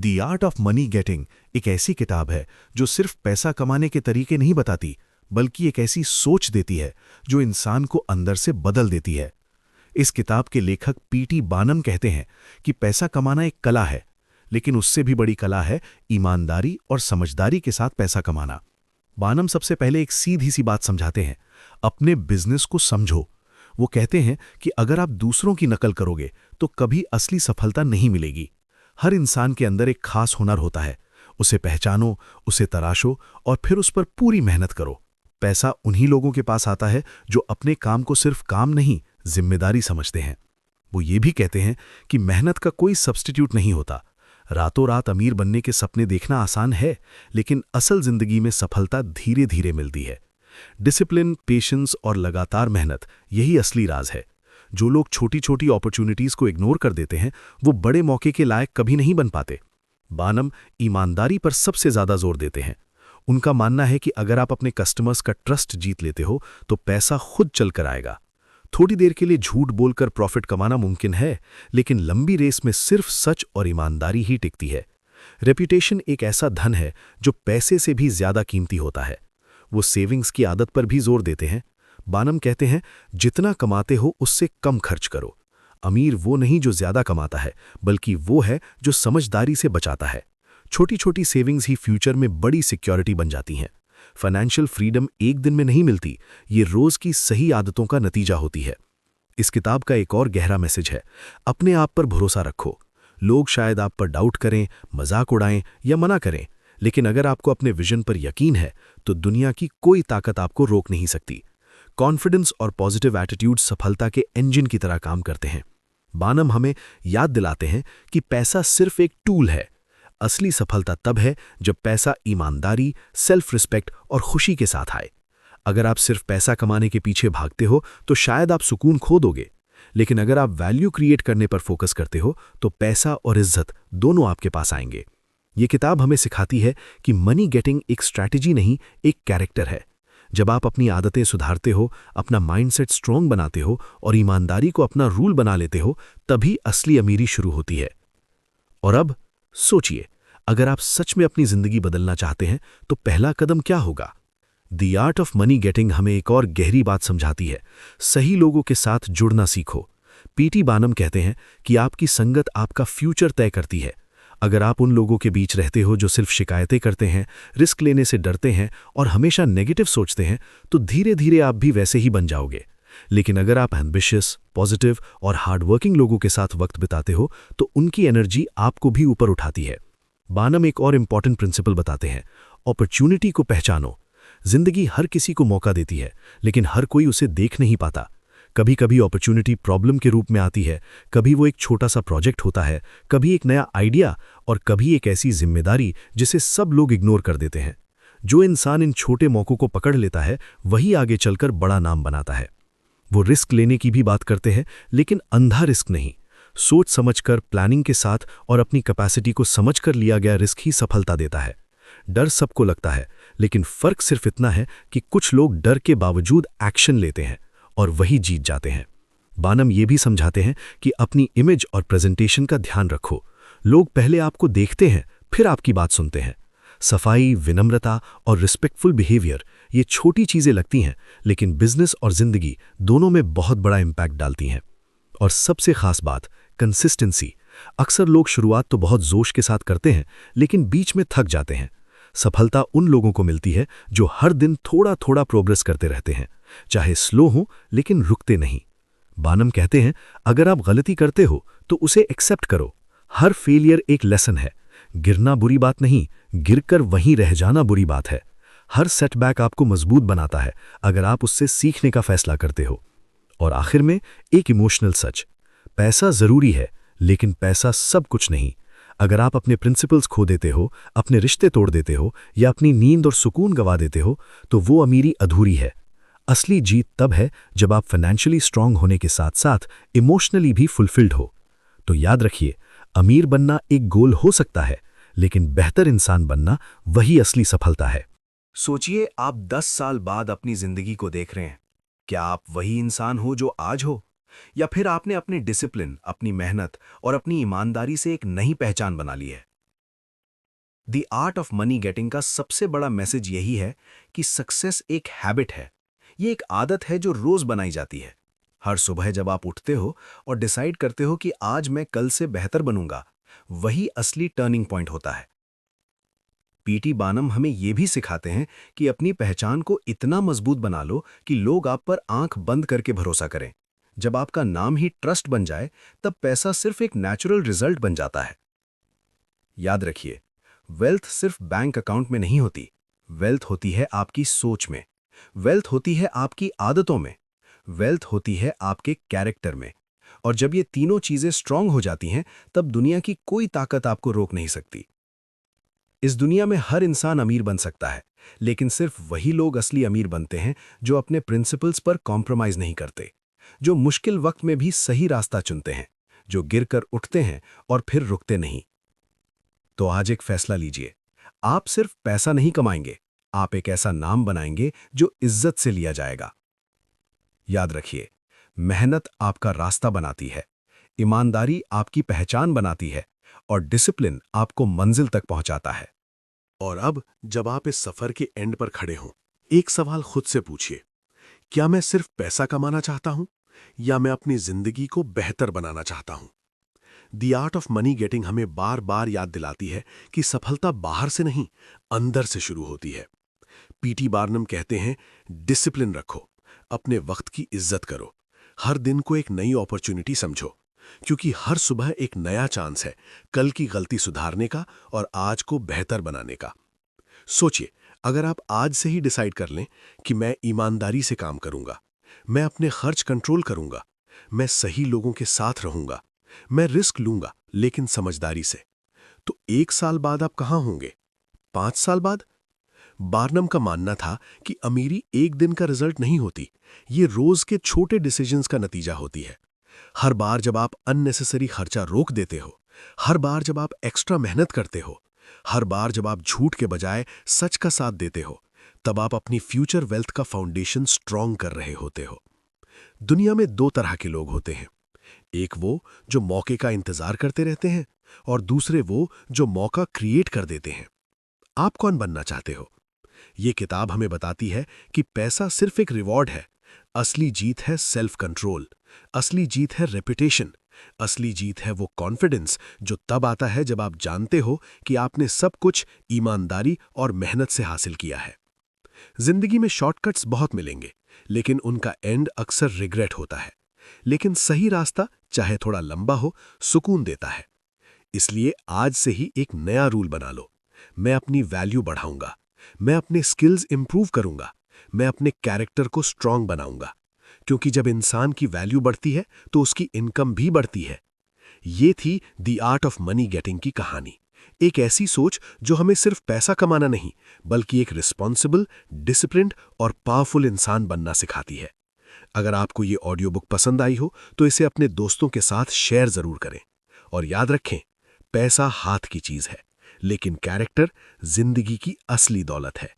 The art of money getting एक ऐसी किताब है जो सिर्फ पैसा कमाने के तरीके नहीं बताती, बल्कि एक ऐसी सोच देती है जो इंसान को अंदर से बदल देती है। इस किताब के लेखक पीटी बानम कहते हैं कि पैसा कमाना एक कला है, लेकिन उससे भी बड़ी कला है ईमानदारी और समझदारी के साथ पैसा कमाना। बानम सबसे पहले एक सीधी सी बात समझाते हैं, अपने बिजनेस को समझो। वो कहते हैं कि अगर आप दूसरों की नकल करोगे तो कभी असली सफलता नहीं मिलेगी। हर इंसान के अंदर एक खास हुनर होता है, उसे पहचानो, उसे तराशो और फिर उस पर पूरी मेहनत करो। पैसा उन्हीं लोगों के पास आता है जो अपने काम को सिर्फ काम नहीं, जिम्मेदारी समझते हैं। वो ये भी कहते हैं कि मेहनत का कोई सब्स्टिट्यूट नहीं होता। रातों रात अमीर बनने के सपने देखना आसान है, लेकिन असल जिंदगी में सफलता धीरे धीरे मिलती है। डिसिप्लिन, पेशेंस और लगातार मेहनत, यही असली राज है। जो लोग छोटी छोटी अपॉर्चुनिटीज को इग्नोर कर देते हैं, वो बड़े मौके के लायक कभी नहीं बन पाते। बानम ईमानदारी पर सबसे ज्यादा जोर देते हैं। उनका मानना है कि अगर आप अपने कस्टमर्स का ट्रस्ट जीत लेते हो तो पैसा खुद चलकर आएगा। थोड़ी देर के लिए झूठ बोलकर प्रॉफिट कमाना मुमकिन है, लेकिन लंबी रेस में सिर्फ सच और ईमानदारी ही टिकती है। रेपुटेशन एक ऐसा धन है जो पैसे से भी ज्यादा कीमती होता है। वो सेविंग्स की आदत पर भी जोर देते हैं। बानम कहते हैं, जितना कमाते हो उससे कम खर्च करो। अमीर वो नहीं जो ज्यादा कमाता है, बल्कि वो है जो समझदारी से बचाता है। छोटी छोटी सेविंग्स ही फ्यूचर में बड़ी सिक्योरिटी बन जाती हैं। फाइनेंशियल फ्रीडम एक दिन में नहीं मिलती, ये रोज की सही आदतों का नतीजा होती है। इस किताब का एक और गहरा मैसेज है, अपने आप पर भरोसा रखो। लोग शायद आप पर डाउट करें, मजाक उड़ाएं या मना करें, लेकिन अगर आपको अपने विजन पर यकीन है तो दुनिया की कोई ताकत आपको रोक नहीं सकती। कॉन्फिडेंस और पॉजिटिव एटीट्यूड सफलता के इंजन की तरह काम करते हैं। बानम हमें याद दिलाते हैं कि पैसा सिर्फ एक टूल है। असली सफलता तब है जब पैसा ईमानदारी, सेल्फ रिस्पेक्ट और खुशी के साथ आए। अगर आप सिर्फ पैसा कमाने के पीछे भागते हो तो शायद आप सुकून खो दोगे, लेकिन अगर आप वैल्यू क्रिएट करने पर फोकस करते हो तो पैसा और इज्जत दोनों आपके पास आएंगे। ये किताब हमें सिखाती है कि मनी गेटिंग एक स्ट्रैटेजी नहीं, एक कैरेक्टर है। जब आप अपनी आदतें सुधारते हो, अपना माइंडसेट स्ट्रांग बनाते हो और ईमानदारी को अपना रूल बना लेते हो, तभी असली अमीरी शुरू होती है। और अब सोचिए, अगर आप सच में अपनी जिंदगी बदलना चाहते हैं तो पहला कदम क्या होगा? The art of money getting हमें एक और गहरी बात समझाती है, सही लोगों के साथ जुड़ना सीखो। पीटी बानम कहते हैं कि आपकी संगत आपका फ्यूचर तय करती है। अगर आप उन लोगों के बीच रहते हो जो सिर्फ शिकायतें करते हैं, रिस्क लेने से डरते हैं और हमेशा नेगेटिव सोचते हैं, तो धीरे धीरे आप भी वैसे ही बन जाओगे। लेकिन अगर आप एम्बिशियस, पॉजिटिव और हार्डवर्किंग लोगों के साथ वक्त बिताते हो तो उनकी एनर्जी आपको भी ऊपर उठाती है। बानम एक और इंपॉर्टेंट प्रिंसिपल बताते हैं, अपॉर्चुनिटी को पहचानो। जिंदगी हर किसी को मौका देती है, लेकिन हर कोई उसे देख नहीं पाता। कभी कभी अपॉर्चुनिटी प्रॉब्लम के रूप में आती है, कभी वो एक छोटा सा प्रोजेक्ट होता है, कभी एक नया आइडिया और कभी एक ऐसी जिम्मेदारी जिसे सब लोग इग्नोर कर देते हैं। जो इंसान इन छोटे मौकों को पकड़ लेता है, वही आगे चलकर बड़ा नाम बनाता है। वो रिस्क लेने की भी बात करते हैं, लेकिन अंधा रिस्क नहीं। सोच समझकर, प्लानिंग के साथ और अपनी कैपेसिटी को समझकर लिया गया रिस्क ही सफलता देता है। डर सबको लगता है, लेकिन फर्क सिर्फ इतना है कि कुछ लोग डर के बावजूद एक्शन लेते हैं और वही जीत जाते हैं। बानम ये भी समझाते हैं कि अपनी इमेज और प्रेजेंटेशन का ध्यान रखो। लोग पहले आपको देखते हैं, फिर आपकी बात सुनते हैं। सफाई, विनम्रता और रिस्पेक्टफुल बिहेवियर, ये छोटी चीजें लगती हैं, लेकिन बिजनेस और जिंदगी दोनों में बहुत बड़ा इंपैक्ट डालती हैं। और सबसे खास बात, कंसिस्टेंसी। अक्सर लोग शुरुआत तो बहुत जोश के साथ करते हैं, लेकिन बीच में थक जाते हैं। सफलता उन लोगों को मिलती है जो हर दिन थोड़ा थोड़ा प्रोग्रेस करते रहते हैं, चाहे स्लो हो लेकिन रुकते नहीं। बानम कहते हैं, अगर आप गलती करते हो तो उसे एक्सेप्ट करो। हर फेलियर एक लेसन है। गिरना बुरी बात नहीं, गिरकर वहीं रह जाना बुरी बात है। हर सेटबैक आपको मजबूत बनाता है अगर आप उससे सीखने का फैसला करते हो। और आखिर में एक इमोशनल सच, पैसा जरूरी है, लेकिन पैसा सब कुछ नहीं। अगर आप अपने प्रिंसिपल्स खो देते हो, अपने रिश्ते तोड़ देते हो या अपनी नींद और सुकून गवा देते हो, तो वो अमीरी अधूरी है। असली जीत तब है जब आप फाइनेंशियली स्ट्रांग होने के साथ साथ इमोशनली भी फुलफिल्ड हो। तो याद रखिए, अमीर बनना एक गोल हो सकता है, लेकिन बेहतर इंसान बनना वही असली सफलता है। सोचिए, आप 10 साल बाद अपनी जिंदगी को देख रहे हैं। क्या आप वही इंसान हो जो आज हो, या फिर आपने अपने डिसिप्लिन, अपनी मेहनत और अपनी ईमानदारी से एक नई पहचान बना ली है? The art of money getting का सबसे बड़ा मैसेज यही है कि सक्सेस एक हैबिट है। ये एक आदत है जो रोज बनाई जाती है। हर सुबह जब आप उठते हो और डिसाइड करते हो कि आज मैं कल से बेहतर बनूंगा, वही असली टर्निंग पॉइंट होता है। पीटी बानम हमें ये भी सिखाते हैं कि अपनी पहचान को इतना मजबूत बना लो कि लोग आप पर आंख बंद करके भरोसा करें। जब आपका नाम ही ट्रस्ट बन जाए, तब पैसा सिर्फ एक नेचुरल रिजल्ट बन जाता है। याद रखिए, वेल्थ सिर्फ बैंक अकाउंट में नहीं होती। वेल्थ होती है आपकी सोच में, वेल्थ होती है आपकी आदतों में, वेल्थ होती है आपके कैरेक्टर में। और जब ये तीनों चीजें स्ट्रांग हो जाती हैं, तब दुनिया की कोई ताकत आपको रोक नहीं सकती। इस दुनिया में हर इंसान अमीर बन सकता है, लेकिन सिर्फ वही लोग असली अमीर बनते हैं जो अपने प्रिंसिपल्स पर कॉम्प्रोमाइज नहीं करते, जो मुश्किल वक्त में भी सही रास्ता चुनते हैं, जो गिरकर उठते हैं और फिर रुकते नहीं। तो आज एक फैसला लीजिए। आप सिर्फ पैसा नहीं कमाएंगे, आप एक ऐसा नाम बनाएंगे जो इज्जत से लिया जाएगा। याद रखिए, मेहनत आपका रास्ता बनाती है, ईमानदारी आपकी पहचान बनाती है, और डिसिप्लिन आपको मंजिल तक पहुंचाता है। और अब जब आप इस सफर के एंड पर खड़े हों, एक सवाल खुद से पूछिए, क्या मैं सिर्फ पैसा कमाना चाहता हूं या मैं अपनी जिंदगी को बेहतर बनाना चाहता हूं? The art of money getting हमें बार बार याद दिलाती है कि सफलता बाहर से नहीं, अंदर से शुरू होती है। पीटी बार्नम कहते हैं, डिसिप्लिन रखो, अपने वक्त की इज्जत करो, हर दिन को एक नई अपॉर्चुनिटी समझो, क्योंकि हर सुबह एक नया चांस है कल की गलती सुधारने का और आज को बेहतर बनाने का। सोचिए, अगर आप आज से ही डिसाइड कर लें कि मैं ईमानदारी से काम करूंगा, मैं अपने खर्च कंट्रोल करूंगा, मैं सही लोगों के साथ रहूंगा, मैं रिस्क लूंगा लेकिन समझदारी से, तो 1 साल बाद आप कहां होंगे? 5 साल बाद? बार्नम का मानना था कि अमीरी एक दिन का रिजल्ट नहीं होती, ये रोज के छोटे डिसीजंस का नतीजा होती है। हर बार जब आप अननेसेसरी खर्चा रोक देते हो, हर बार जब आप एक्स्ट्रा मेहनत करते हो, हर बार जब आप झूठ के बजाय सच का साथ देते हो, तब आप अपनी फ्यूचर वेल्थ का फाउंडेशन स्ट्रांग कर रहे होते हो। दुनिया में 2 तरह के लोग होते हैं, एक वो जो मौके का इंतजार करते रहते हैं और दूसरे वो जो मौका क्रिएट कर देते हैं। आप कौन बनना चाहते हो? ये किताब हमें बताती है कि पैसा सिर्फ एक रिवॉर्ड है, असली जीत है सेल्फ कंट्रोल, असली जीत है रेपुटेशन, असली जीत है वो कॉन्फिडेंस जो तब आता है जब आप जानते हो कि आपने सब कुछ ईमानदारी और मेहनत से हासिल किया है। जिंदगी में शॉर्टकट्स बहुत मिलेंगे, लेकिन उनका एंड अक्सर रिग्रेट होता है। लेकिन सही रास्ता, चाहे थोड़ा लंबा हो, सुकून देता है। इसलिए आज से ही एक नया रूल बना लो, मैं अपनी वैल्यू बढ़ाऊंगा, मैं अपने स्किल्स इंप्रूव करूंगा, मैं अपने कैरेक्टर को स्ट्रांग बनाऊंगा, क्योंकि जब इंसान की वैल्यू बढ़ती है तो उसकी इनकम भी बढ़ती है। ये थी the art of money getting की कहानी, एक ऐसी सोच जो हमें सिर्फ पैसा कमाना नहीं, बल्कि एक रिस्पॉन्सिबल, डिसिप्लिन्ड और पावरफुल इंसान बनना सिखाती है। अगर आपको ये ऑडियो बुक पसंद आई हो तो इसे अपने दोस्तों के साथ शेयर जरूर करें। और याद रखें, पैसा हाथ की चीज है, लेकिन कैरेक्टर जिंदगी की असली दौलत है।